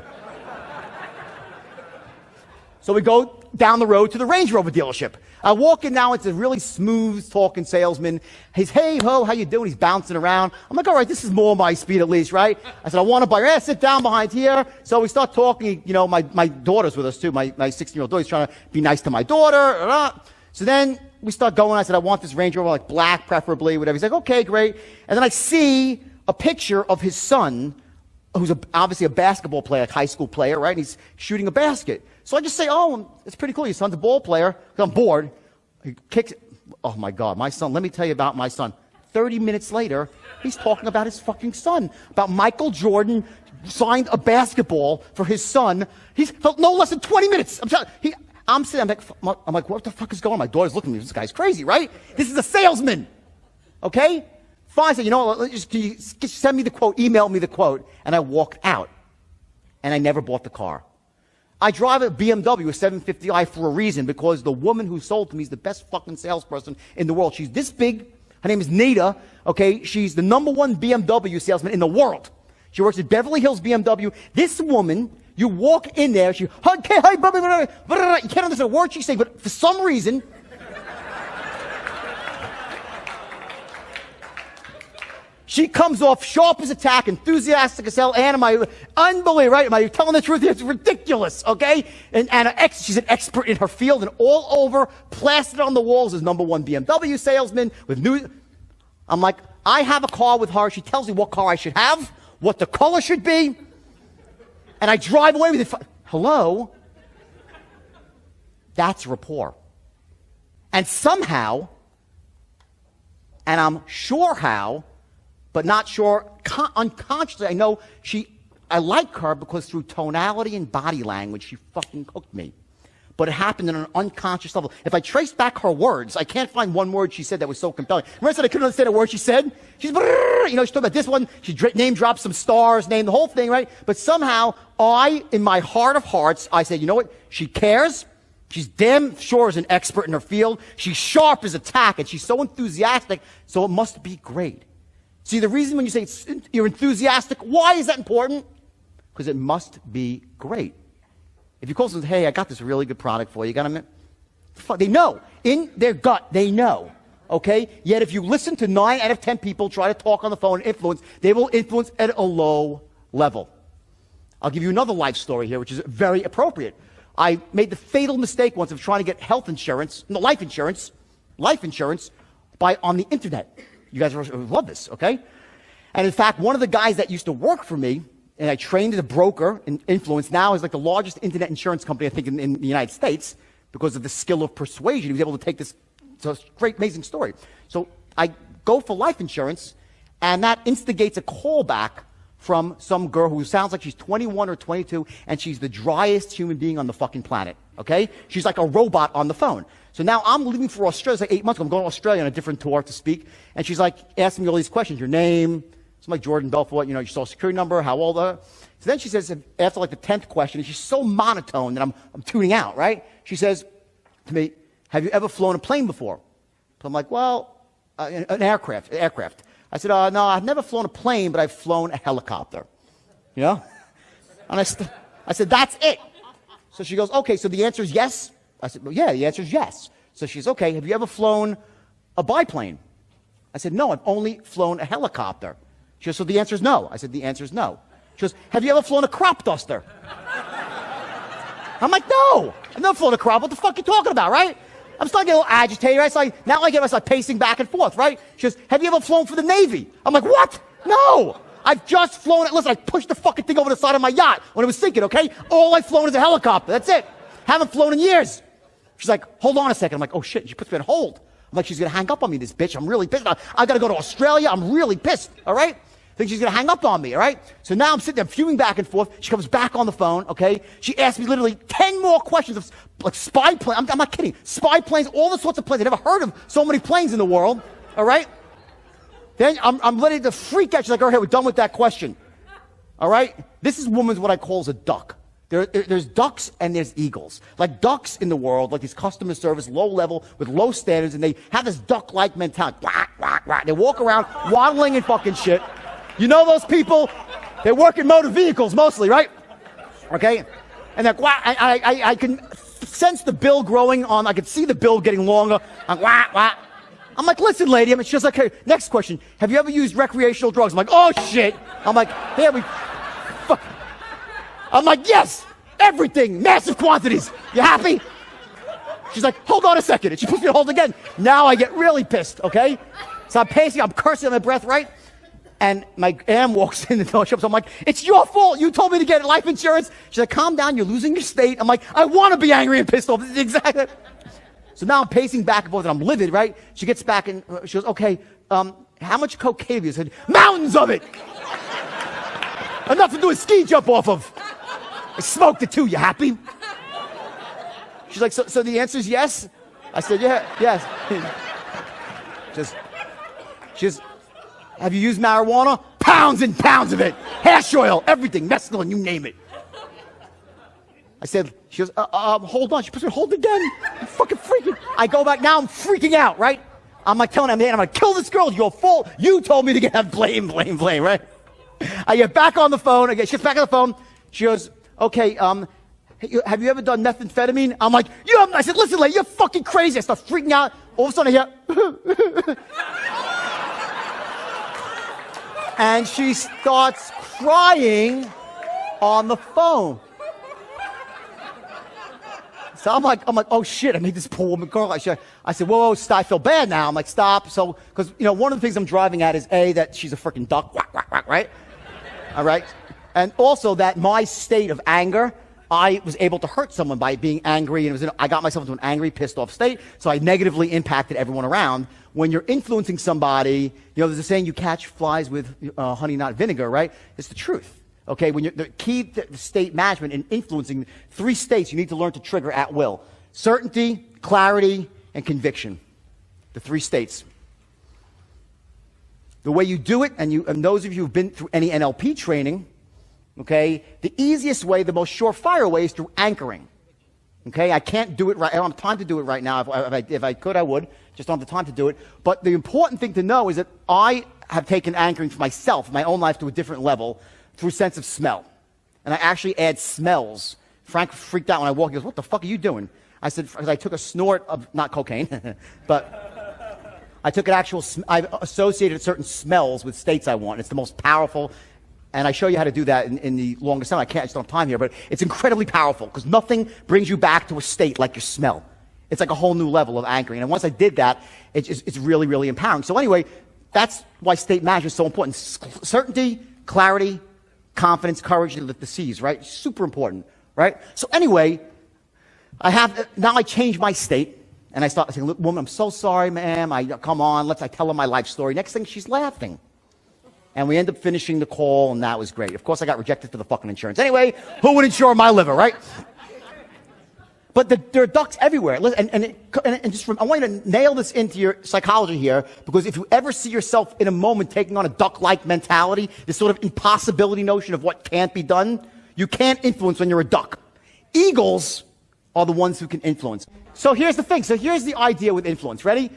So we go down the road to the Range Rover dealership. I walk in now, it's a really smooth talking salesman. He's, hey, ho, how you doing? He's bouncing around. I'm like, all right, this is more my speed at least, right? I said, I want to buy, sit down behind here. So we start talking, you know, my daughter's with us too. My 16-year-old daughter, he's trying to be nice to my daughter. So then we start going. I said, I want this Range Rover, like black preferably, whatever. He's like, okay, great. And then I see a picture of his son, who's obviously a basketball player, like high school player, right? And he's shooting a basket. So I just say, oh, it's pretty cool. Your son's a ball player. I'm bored. He kicks it. Oh, my God. My son. Let me tell you about my son. 30 minutes later, he's talking about his fucking son. About Michael Jordan signed a basketball for his son. He's felt no less than 20 minutes. I'm sitting, I'm like, what the fuck is going on? My daughter's looking at me. This guy's crazy, right? This is a salesman. Okay? Fine. I said, you know what? Can you send me the quote, email me the quote. And I walked out. And I never bought the car. I drive a BMW, a 750i, for a reason, because the woman who sold to me is the best fucking salesperson in the world. She's this big. Her name is Nita. Okay? She's the #1 BMW salesman in the world. She works at Beverly Hills BMW. This woman, you walk in there, she, okay, hi, blah, blah, blah, blah, blah. You can't understand a word she's saying, but for some reason, she comes off sharp as a tack, enthusiastic as hell, Anna, unbelievable, right? Am I telling the truth? It's ridiculous, okay? And Anna, she's an expert in her field, and all over, plastered on the walls is #1 BMW salesman with new. I'm like, I have a car with her. She tells me what car I should have, what the color should be, and I drive away with it. Hello? That's rapport. And somehow, and I'm sure how, but not sure, unconsciously, I know I like her because through tonality and body language, she fucking hooked me. But it happened on an unconscious level. If I trace back her words, I can't find one word she said that was so compelling. Remember I said I couldn't understand a word she said? She's, you know, she talked about this one, she name dropped some stars, named the whole thing, right? But somehow, in my heart of hearts, I said, you know what? She cares. She's damn sure is an expert in her field. She's sharp as a tack, and she's so enthusiastic, so it must be great. See, the reason when you say you're enthusiastic, why is that important? Because it must be great. If you call someone, hey, I got this really good product for you, got a minute? They know. In their gut, they know. Okay? Yet if you listen to 9 out of 10 people try to talk on the phone and influence, they will influence at a low level. I'll give you another life story here, which is very appropriate. I made the fatal mistake once of trying to get life insurance, on the internet. You guys love this, okay? And in fact, one of the guys that used to work for me, and I trained as a broker in influence, now is like the largest internet insurance company, I think, in the United States, because of the skill of persuasion. He was able to take this, it's a great, amazing story. So I go for life insurance, and that instigates a callback from some girl who sounds like she's 21 or 22, and she's the driest human being on the fucking planet, okay? She's like a robot on the phone. So now I'm leaving for Australia. It's like 8 months ago. I'm going to Australia on a different tour to speak. And she's like asking me all these questions. Your name, something like Jordan Belfort, you know, your social security number, how old are you? So then she says, after like the 10th question, and she's so monotone that I'm tuning out, right? She says to me, have you ever flown a plane before? So I'm like, well, an aircraft. I said, no, I've never flown a plane, but I've flown a helicopter. You know? And I said, that's it. So she goes, okay, so the answer is yes? I said, well, yeah, the answer is yes. So she's, okay, have you ever flown a biplane? I said, no, I've only flown a helicopter. She goes, so the answer is no. I said, the answer is no. She goes, have you ever flown a crop duster? I'm like, no, I've never flown a crop. What the fuck are you talking about, right? I'm starting to get a little agitated, right? So now I get myself pacing back and forth, right? She goes, have you ever flown for the Navy? I'm like, what? No, I've just flown it. Listen, I pushed the fucking thing over the side of my yacht when I was sinking, okay? All I've flown is a helicopter. That's it. Haven't flown in years. She's like, hold on a second. I'm like, oh shit, she puts me on hold. I'm like, she's going to hang up on me, this bitch. I'm really pissed. I got to go to Australia. I'm really pissed, all right? I think she's going to hang up on me, all right? So now I'm sitting there fuming back and forth. She comes back on the phone, okay? She asks me literally 10 more questions of like spy planes. I'm not kidding. Spy planes, all the sorts of planes. I never heard of so many planes in the world, all right? Then I'm ready to freak out. She's like, all right, we're done with that question, all right? This woman's what I call a duck. There's ducks and there's eagles. Like ducks in the world, like these customer service, low level, with low standards, and they have this duck-like mentality. Quack, quack, quack. They walk around waddling and fucking shit. You know those people? They work in motor vehicles mostly, right? Okay? And like, wow, I can sense the bill growing on. I can see the bill getting longer. I'm like, wah, wah. I'm like, listen, lady. I mean, she's like, hey, next question. Have you ever used recreational drugs? I'm like, oh, shit. I'm like, here we... Fuck. I'm like, yes, everything, massive quantities. You happy? She's like, hold on a second. And she puts me on hold again. Now I get really pissed, okay? So I'm pacing, I'm cursing on my breath, right? And my aunt walks in the door shop. So I'm like, it's your fault. You told me to get life insurance. She's like, calm down. You're losing your state. I'm like, I want to be angry and pissed off. This is exactly. So now I'm pacing back and forth and I'm livid, right? She gets back and she goes, okay, how much cocaine have you? I said, mountains of it. Enough to do a ski jump off of. I smoked it too. You happy? She's like, so the answer is yes? I said, yeah, yes. Just, have you used marijuana? Pounds and pounds of it. Hash oil, everything, mescaline, you name it. I said, she goes, hold on. She puts me on hold again. I'm fucking freaking. I go back now, I'm freaking out, right? I'm like telling him, I'm going to kill this girl. It's your fault. You told me to get blame, right? I get back on the phone. She gets back on the phone. She goes, okay, have you ever done methamphetamine? I'm like, I said, listen, lady, you're fucking crazy. I start freaking out. All of a sudden I hear, and she starts crying on the phone. So I'm like, oh shit, I made this poor woman girl. I said, whoa, stop, I feel bad now. I'm like, stop. So, because, one of the things I'm driving at is A, that she's a freaking duck, whack, whack, whack, right? All right? And also that my state of anger, I was able to hurt someone by being angry, and I got myself into an angry, pissed off state, so I negatively impacted everyone around. When you're influencing somebody, there's a saying, you catch flies with honey, not vinegar, right? It's the truth. Okay, when the key to state management and influencing 3 states you need to learn to trigger at will. Certainty, clarity, and conviction. The 3 states. The way you do it, and those of you who've been through any NLP training, okay, the easiest way, the most surefire way is through anchoring. Okay, I can't do it right. I don't have time to do it right now. If I could, I would. Just don't have the time to do it. But the important thing to know is that I have taken anchoring for myself, my own life, to a different level through sense of smell. And I actually add smells. Frank freaked out when I walked. He goes, what the fuck are you doing? I said, because I took a snort of, not cocaine, but I took an actual, I've associated certain smells with states I want. It's the most powerful. And I show you how to do that in the longest time. I just don't have time here, but it's incredibly powerful because nothing brings you back to a state like your smell. It's like a whole new level of anchoring. And once I did that, it's really, really empowering. So anyway, that's why state management is so important. Certainty, clarity, confidence, courage, the C's, right? Super important, right? So anyway, now I change my state, and I start saying, look, woman, I'm so sorry, ma'am. Come on, I tell her my life story. Next thing, she's laughing. And we end up finishing the call, and that was great. Of course, I got rejected for the fucking insurance. Anyway, who would insure my liver, right? But there are ducks everywhere. And I want you to nail this into your psychology here, because if you ever see yourself in a moment taking on a duck-like mentality, this sort of impossibility notion of what can't be done, you can't influence when you're a duck. Eagles are the ones who can influence. So here's the thing. So here's the idea with influence. Ready?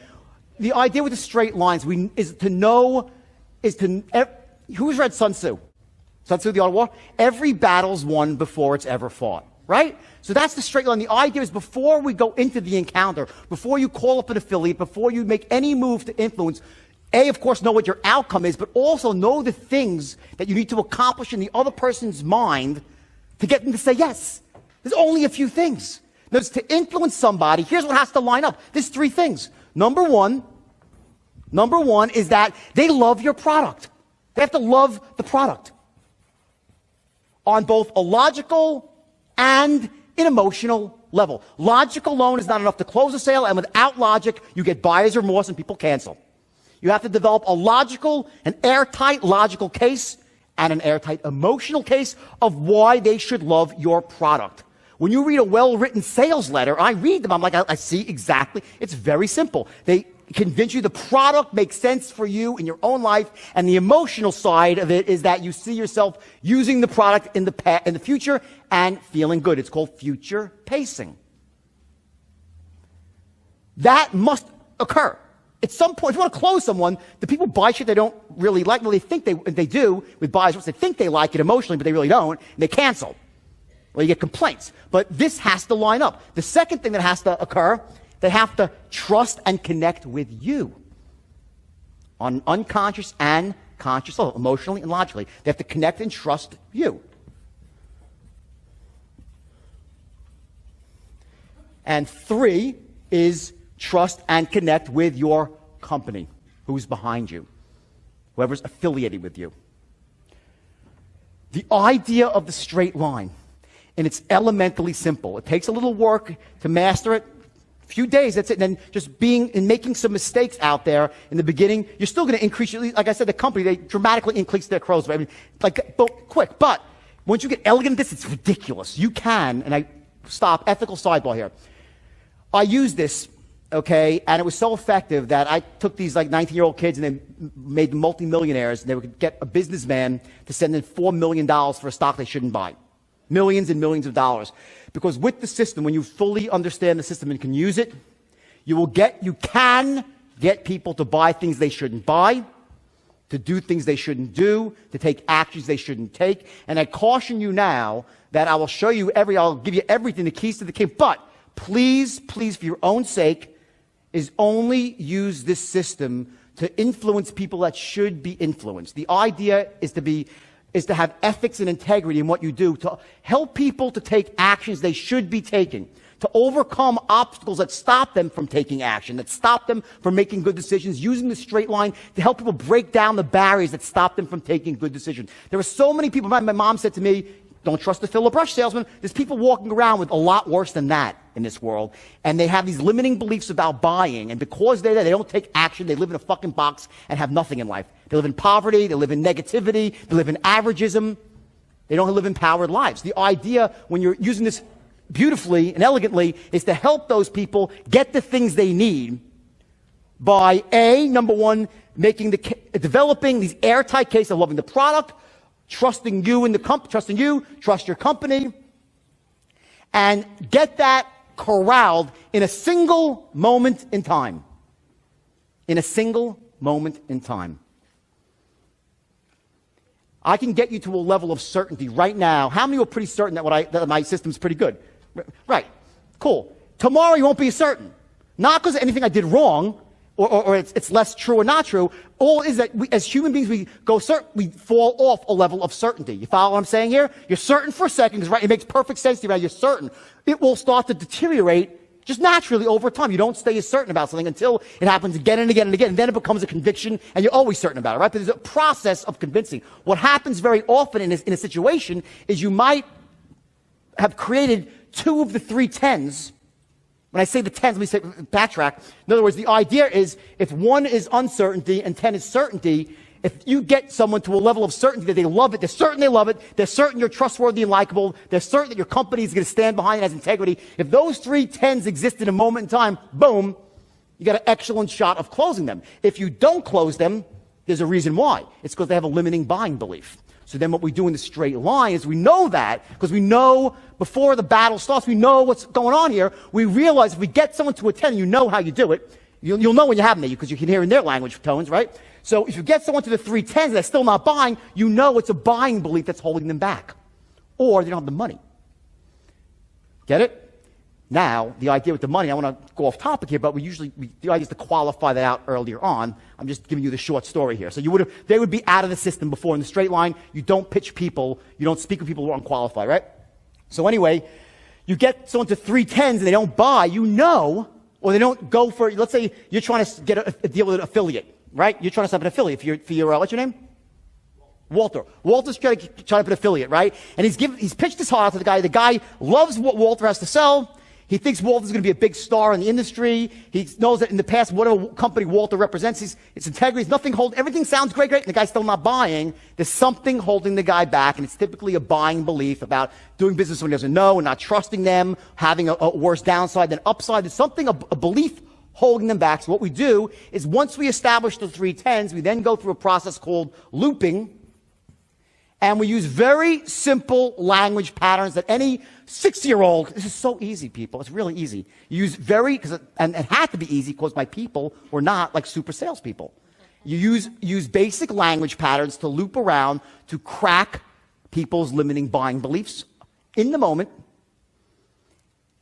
The idea with the straight lines who's read Sun Tzu? Sun Tzu, the Art of War? Every battle's won before it's ever fought. Right? So that's the straight line. The idea is before we go into the encounter, before you call up an affiliate, before you make any move to influence, A, of course, know what your outcome is, but also know the things that you need to accomplish in the other person's mind to get them to say yes. There's only a few things. Notice, to influence somebody, here's what has to line up. There's 3 things. Number one is that they love your product. They have to love the product on both a logical and an emotional level. Logic alone is not enough to close a sale, and without logic, you get buyer's remorse and people cancel. You have to develop an airtight logical case and an airtight emotional case of why they should love your product. When you read a well-written sales letter, I read them, I'm like, I see exactly. It's very simple. They convince you the product makes sense for you in your own life, and the emotional side of it is that you see yourself using the product in the future and feeling good. It's called future pacing. That must occur. at some point, if you want to close someone, the people buy shit they don't really like. Well, they think they do with buyers. They think they like it emotionally, but they really don't. And they cancel. Well, you get complaints. But this has to line up. The second thing that has to occur, they have to trust and connect with you on unconscious and conscious level, emotionally and logically. They have to connect and trust you. And 3 is trust and connect with your company, who's behind you, whoever's affiliated with you. The idea of the straight line, and it's elementally simple. It takes a little work to master it. A few days, that's it. And then just being and making some mistakes out there in the beginning, you're still going to increase, like I said, the company, they dramatically increase their close rate. I mean, quick. But once you get elegant at this, it's ridiculous. You can, and I stop, ethical sidebar here. I used this, okay, and it was so effective that I took these like 19-year-old kids and then made them multimillionaires, and they would get a businessman to send in $4 million for a stock they shouldn't buy. Millions and millions of dollars. Because with the system, when you fully understand the system and can use it, you can get people to buy things they shouldn't buy, to do things they shouldn't do, to take actions they shouldn't take. And I caution you now that I will show you I'll give you everything, the keys to the kingdom. But please, for your own sake, is only use this system to influence people that should be influenced. The idea is to have ethics and integrity in what you do, to help people to take actions they should be taking, to overcome obstacles that stop them from taking action, that stop them from making good decisions, using the straight line to help people break down the barriers that stop them from taking good decisions. There are so many people, my mom said to me, don't trust the fill a brush salesman. There's people walking around with a lot worse than that in this world, and they have these limiting beliefs about buying, and because they're there, they don't take action. They live in a fucking box and have nothing in life. They live in poverty, they live in negativity, they live in averageism. They don't live empowered lives. The idea, when you're using this beautifully and elegantly, is to help those people get the things they need by number one, developing these airtight cases of loving the product, trusting you in the company, trust your company, and get that corralled in a single moment in time. In a single moment in time. I can get you to a level of certainty right now. How many are pretty certain that my system's pretty good? Right. Cool. Tomorrow you won't be certain. Not because of anything I did wrong, or it's less true or not true. All is that we, as human beings, we fall off a level of certainty. You follow what I'm saying here? You're certain for a second, because it makes perfect sense to you, right? You're certain. It will start to deteriorate just naturally over time. You don't stay as certain about something until it happens again and again and again, and then it becomes a conviction, and you're always certain about it, right? But there's a process of convincing. What happens very often in a situation is you might have created 2 of the 3 10s. When I say the 10s, let me say backtrack. In other words, the idea is if 1 is uncertainty and 10 is certainty, if you get someone to a level of certainty that they love it, they're certain they love it, they're certain you're trustworthy and likable, they're certain that your company is going to stand behind it, has integrity. If those 3 10s exist in a moment in time, boom, you got an excellent shot of closing them. If you don't close them, there's a reason why. It's because they have a limiting buying belief. So then what we do in the straight line is we know that, because we know before the battle starts, we know what's going on here. We realize if we get someone to a 10, you know how you do it. You'll know when you have them, because you can hear in their language tones, right? So if you get someone to the 3 10s and they're still not buying, you know it's a buying belief that's holding them back. Or they don't have the money. Get it? Now, the idea with the money, I want to go off topic here, but the idea is to qualify that out earlier on. I'm just giving you the short story here. So they would be out of the system before in the straight line. You don't pitch people. You don't speak with people who are unqualified, right? So anyway, you get someone to 3 10s and they don't buy, or they don't go for, let's say you're trying to get a deal with an affiliate, right? You're trying to set up an affiliate for your what's your name? Walter. Walter's trying to put an affiliate, right? And he's pitched his heart out to the guy. The guy loves what Walter has to sell. He thinks Walter's going to be a big star in the industry. He knows that in the past, whatever company Walter represents, its integrity, everything sounds great, and the guy's still not buying. There's something holding the guy back, and it's typically a buying belief about doing business when he doesn't know and not trusting them, having a worse downside than upside. There's something, a belief holding them back. So what we do is once we establish the 3 10s, we then go through a process called looping. And we use very simple language patterns that any 6-year-old, this is so easy, people. It's really easy. You use and it had to be easy because my people were not like super salespeople. You use basic language patterns to loop around to crack people's limiting buying beliefs in the moment,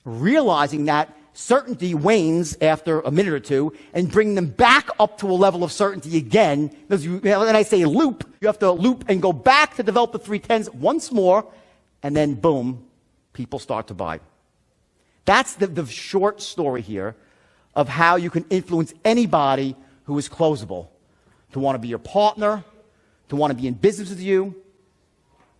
realizing that certainty wanes after a minute or two, and bring them back up to a level of certainty again. When I say loop, you have to loop and go back to develop the 310s once more, and then boom, people start to buy. That's the short story here of how you can influence anybody who is closable, to want to be your partner, to want to be in business with you.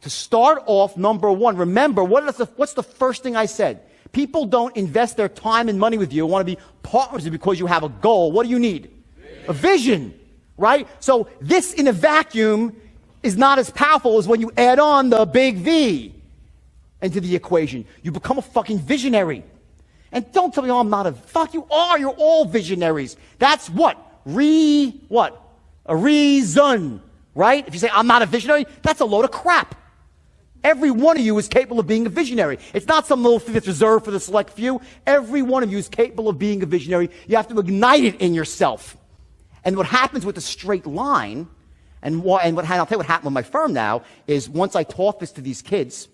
To start off, number one, remember, what's the first thing I said? People don't invest their time and money with you and want to be partners with you because you have a goal. What do you need? A vision, right? So this in a vacuum is not as powerful as when you add on the big V into the equation. You become a fucking visionary. And don't tell me, oh, I'm not fuck you are. You're all visionaries. That's what? A reason, right? If you say, I'm not a visionary, that's a load of crap. Every one of you is capable of being a visionary. It's not some little thing that's reserved for the select few. Every one of you is capable of being a visionary. You have to ignite it in yourself. And what happens with the straight line, and I'll tell you what happened with my firm now, is once I taught this to these kids,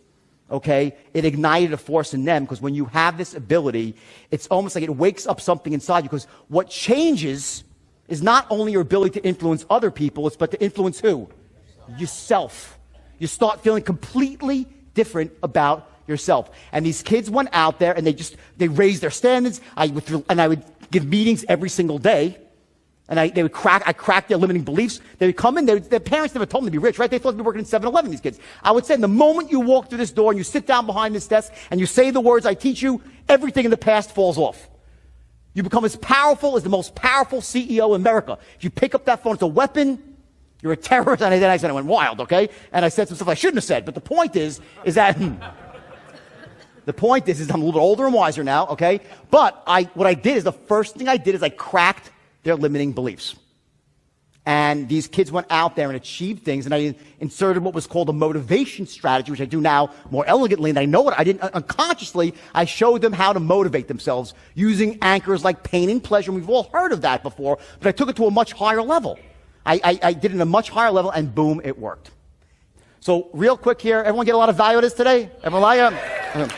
okay, it ignited a force in them, because when you have this ability, it's almost like it wakes up something inside you, because what changes is not only your ability to influence other people, but to influence who? Yourself. You start feeling completely different about yourself. And these kids went out there and they raised their standards. I would give meetings every single day. And I cracked their limiting beliefs. They would come in, their parents never told them to be rich, right? They thought they'd be working in 7-Eleven, these kids. I would say, the moment you walk through this door and you sit down behind this desk and you say the words I teach you, everything in the past falls off. You become as powerful as the most powerful CEO in America. If you pick up that phone, it's a weapon. You're a terrorist. And then I went wild, okay? And I said some stuff I shouldn't have said. But the point is that the point is I'm a little bit older and wiser now, okay? But what I did is, the first thing I did is I cracked their limiting beliefs. And these kids went out there and achieved things, and I inserted what was called a motivation strategy, which I do now more elegantly, and I know it. I didn't unconsciously. I showed them how to motivate themselves using anchors like pain and pleasure. And we've all heard of that before, but I took it to a much higher level. I did it at a much higher level, and boom, it worked. So real quick here, everyone get a lot of value out of this today? Everyone like it?